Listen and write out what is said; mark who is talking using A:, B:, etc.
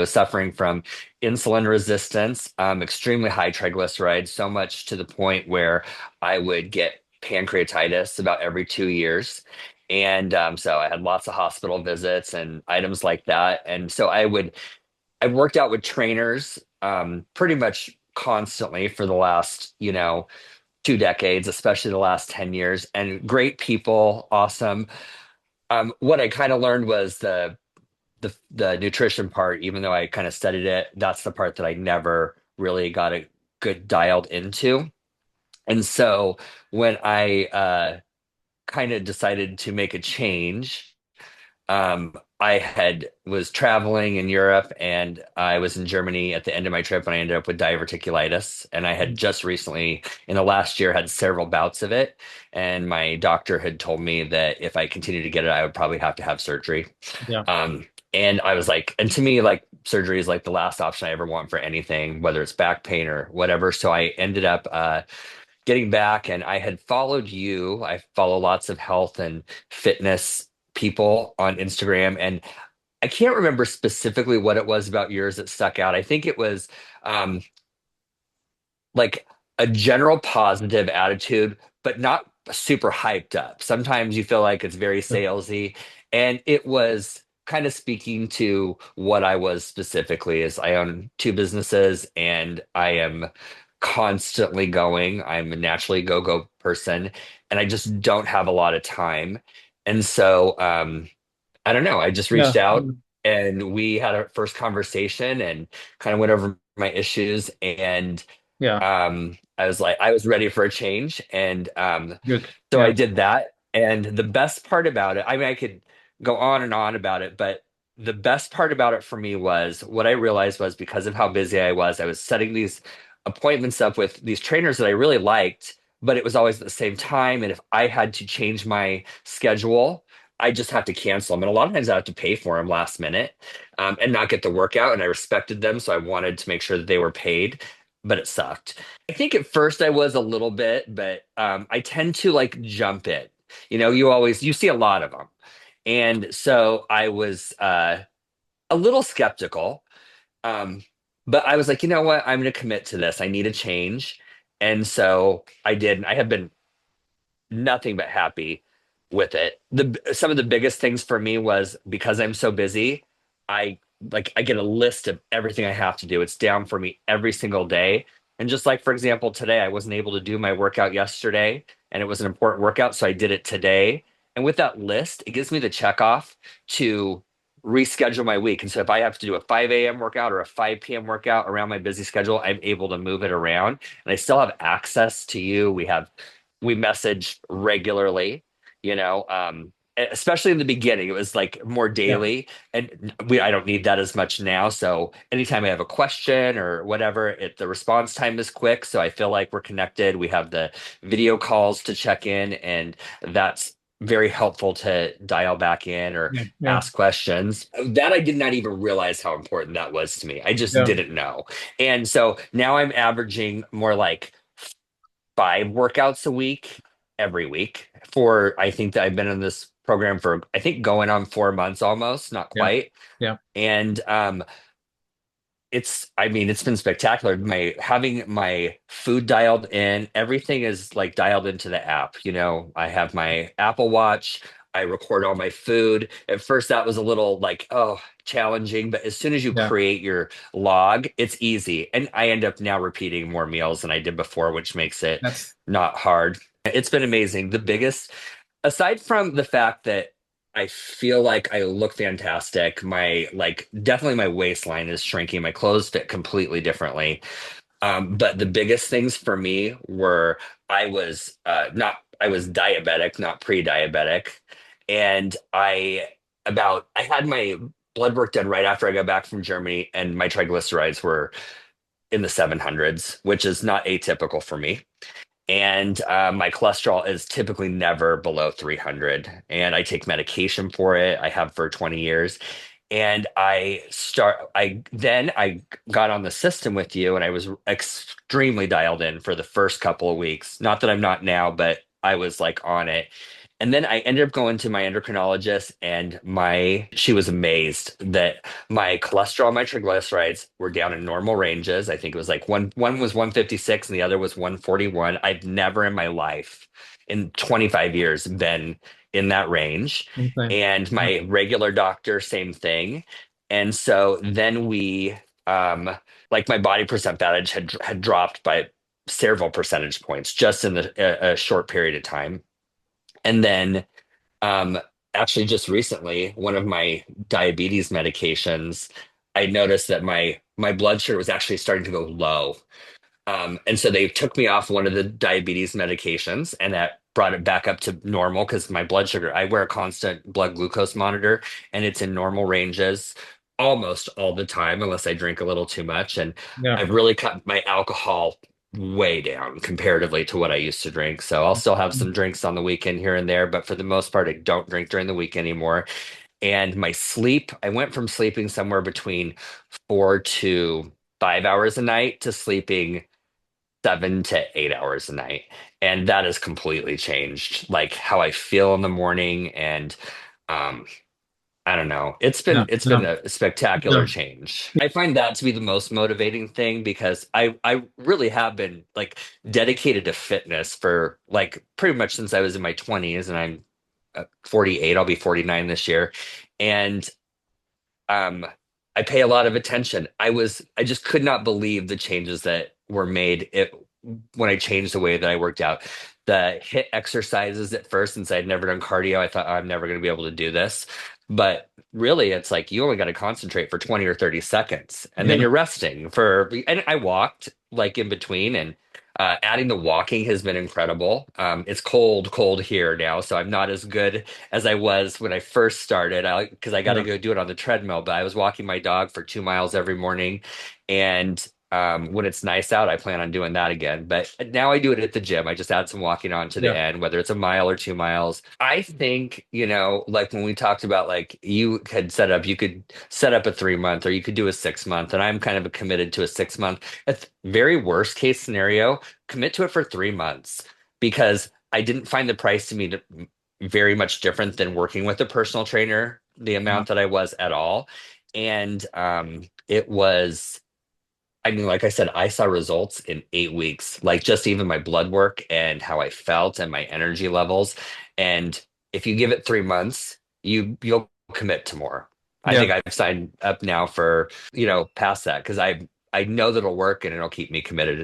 A: was suffering from insulin resistance, extremely high triglycerides, so much to the point where I would get pancreatitis about every 2 years. And so I had lots of hospital visits and items like that. And so I worked out with trainers pretty much constantly for the last, 2 decades, especially the last 10 years, and great people, awesome. What I kind of learned was the nutrition part, even though I kind of studied it, that's the part that I never really got a good dialed into. And so when I kind of decided to make a change, I had was traveling in Europe and I was in Germany at the end of my trip and I ended up with diverticulitis. And I had just recently, in the last year, had several bouts of it. And my doctor had told me that if I continued to get it, I would probably have to have surgery.
B: Yeah.
A: And I was like, and to me, like surgery is like the last option I ever want for anything, whether it's back pain or whatever. So I ended up getting back and I had followed you. I follow lots of health and fitness people on Instagram. And I can't remember specifically what it was about yours that stuck out. I think it was um, like a general positive attitude, but not super hyped up. Sometimes you feel like it's very salesy. And it was kind of speaking to what I was specifically is I own two businesses and I am constantly going. I'm a naturally go-go person and I just don't have a lot of time. And so I don't know, I just reached
B: Yeah.
A: out and we had our first conversation and kind of went over my issues and
B: Yeah.
A: I was like, I was ready for a change. And
B: Good.
A: so I
B: Yeah.
A: did that. And the best part about it, I mean, I could go on and on about it, but the best part about it for me was what I realized was because of how busy I was setting these appointments up with these trainers that I really liked, but it was always at the same time. And if I had to change my schedule, I just have to cancel them. And a lot of times I have to pay for them last minute and not get the workout. And I respected them. So I wanted to make sure that they were paid, but it sucked. I think at first I was a little bit, but I tend to like jump it. You see a lot of them. And so I was a little skeptical. Um, but I was like, you know what? I'm going to commit to this. I need a change. And so I did. And I have been nothing but happy with it. Some of the biggest things for me was because I'm so busy, I get a list of everything I have to do. It's down for me every single day. And just like for example, today I wasn't able to do my workout yesterday and it was an important workout, so I did it today. And with that list, it gives me the check off to reschedule my week. And so if I have to do a 5 a.m. workout or a 5 p.m. workout around my busy schedule, I'm able to move it around and I still have access to you. We message regularly, especially in the beginning. It was like more
B: Yeah.
A: daily, and I don't need that as much now. So anytime I have a question or whatever, the response time is quick. So I feel like we're connected. We have the video calls to check in, and that's very helpful to dial back in or
B: Yeah. Yeah.
A: ask questions. That I did not even realize how important that was to me. I just
B: Yeah.
A: didn't know. And so now I'm averaging more like 5 workouts a week every week for I think that I've been in this program for I think going on 4 months almost, not
B: Yeah.
A: quite.
B: Yeah.
A: And it's I mean it's been spectacular. My having my food dialed in, everything is like dialed into the app. I have my Apple Watch. I record all my food. At first that was a little like, oh, challenging, but as soon as you
B: Yeah.
A: create your log, it's easy. And I end up now repeating more meals than I did before, which makes it
B: That's
A: not hard. It's been amazing. The biggest, aside from the fact that I feel like I look fantastic, definitely my waistline is shrinking. My clothes fit completely differently. But the biggest things for me were I was diabetic, not pre-diabetic. And I had my blood work done right after I got back from Germany, and my triglycerides were in the 700s, which is not atypical for me. And my cholesterol is typically never below 300. And I take medication for it. I have for 20 years. And I got on the system with you and I was extremely dialed in for the first couple of weeks. Not that I'm not now, but I was like on it. And then I ended up going to my endocrinologist, and my she was amazed that my cholesterol, my triglycerides were down in normal ranges. I think it was like one was 156 and the other was 141. I've never in my life, in 25 years, been in that range.
B: Okay.
A: And
B: Yeah.
A: my regular doctor, same thing. And so then um, like my body percent fat had dropped by several percentage points just in a short period of time. And then um, actually, just recently, one of my diabetes medications, I noticed that my blood sugar was actually starting to go low. And so they took me off one of the diabetes medications, and that brought it back up to normal because my blood sugar, I wear a constant blood glucose monitor, and it's in normal ranges almost all the time, unless I drink a little too much. And
B: Yeah.
A: I've really cut my alcohol way down comparatively to what I used to drink. So I'll still have some drinks on the weekend here and there, but for the most part, I don't drink during the week anymore. And my sleep, I went from sleeping somewhere between 4 to 5 hours a night to sleeping 7 to 8 hours a night. And that has completely changed like how I feel in the morning. And um, I don't know.
B: Yeah.
A: It's been
B: Yeah.
A: a spectacular
B: Yeah.
A: change. I find that to be the most motivating thing because I really have been like dedicated to fitness for like pretty much since I was in my 20s, and I'm 48. I'll be 49 this year. And um I pay a lot of attention. I just could not believe the changes that were made when I changed the way that I worked out. The hit exercises at first, since I'd never done cardio, I thought, "Oh, I'm never going to be able to do this." But really, it's like you only got to concentrate for 20 or 30 seconds, and then
B: Yeah.
A: you're resting for, and I walked like in between, and adding the walking has been incredible. It's cold here now, so I'm not as good as I was when I first started. Because I got to
B: Yeah.
A: go do it on the treadmill, but I was walking my dog for 2 miles every morning, and when it's nice out, I plan on doing that again. But now I do it at the gym. I just add some walking on to the
B: Yeah.
A: end, whether it's a mile or 2 miles. I think, like when we talked about like you could set up a 3 month or you could do a 6 month, and I'm kind of committed to a 6 month. At very worst case scenario, commit to it for 3 months because I didn't find the price to me very much different than working with a personal trainer, the
B: Yeah.
A: amount that I was at all. And it was, I mean, like I said, I saw results in 8 weeks, like just even my blood work and how I felt and my energy levels. And if you give it 3 months, you'll commit to more. I
B: Yeah.
A: think I've signed up now for, past that because I know that it'll work and it'll keep me committed